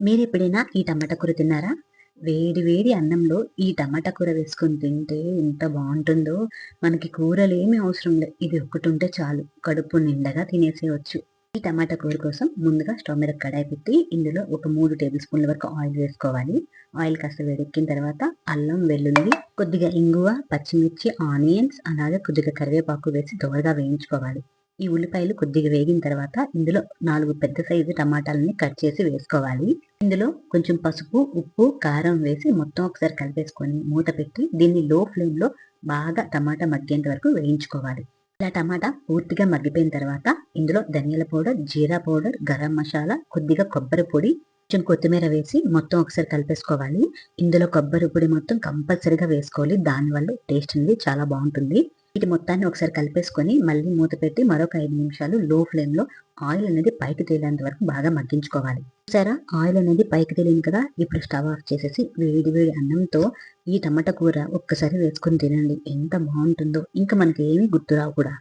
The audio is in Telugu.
మీరెప్పుడైనా ఈ టమాటా కూర తిన్నారా? వేడి వేడి అన్నంలో ఈ టమాటా కూర వేసుకొని తింటే ఎంత బావుంటుందో! మనకి కూరలేమి అవసరం లే. ఇది ఒక్కటుంటే చాలు. కడుపు నిండగా తినేసేయొచ్చు. ఈ టమాటా కూర కోసం ముందుగా స్టవ్ మీద కడాయి పెట్టి, ఇందులో ఒక 3 టేబుల్ స్పూన్ల వరకు ఆయిల్ వేసుకోవాలి. ఆయిల్ కాస్త వేడెక్కిన తర్వాత అల్లం, వెల్లుల్లి, కొద్దిగా ఇంగువ, పచ్చిమిర్చి, ఆనియన్స్ అలాగే కొద్దిగా కరివేపాకు వేసి దోరగా వేయించుకోవాలి. ఈ ఉల్లిపాయలు కొద్దిగా వేగిన తర్వాత ఇందులో 4 పెద్ద సైజు టమాటాలని కట్ చేసి వేసుకోవాలి. ఇందులో కొంచెం పసుపు, ఉప్పు, కారం వేసి మొత్తం ఒకసారి కలిపేసుకొని మూత పెట్టి దీన్ని లో ఫ్లేమ్‌లో బాగా టమాటా మగ్గేంత వరకు వేయించుకోవాలి. ఇలా టమాటా పూర్తిగా మగ్గిపోయిన తర్వాత ఇందులో ధనియాల పౌడర్, జీరా పౌడర్, గరం మసాలా, కొద్దిగా కొబ్బరి పొడి, కొంచెం కొత్తిమీర వేసి మొత్తం ఒకసారి కలిపేసుకోవాలి. ఇందులో కొబ్బరి పొడి మొత్తం కంపల్సరీగా వేసుకోవాలి. దానివల్ల టేస్ట్ అనేది చాలా బావుంటుంది. వీటి మొత్తాన్ని ఒకసారి కలిపేసుకొని మళ్ళీ మూత పెట్టి మరొక 5 నిమిషాలు లో ఫ్లేమ్‌లో ఆయిల్ అనేది పైకి తేలేంత వరకు బాగా మగ్గించుకోవాలి. చూసారా? ఆయిల్ అనేది పైకి తేలింది కదా! ఇప్పుడు స్టవ్ ఆఫ్ చేసేసి వేడి వేడి అన్నంతో ఈ టమాటా కూర ఒక్కసారి వేసుకొని తినండి. ఎంత బావుంటుందో! ఇంక మనకి ఏమి గుర్తురావు కూడా.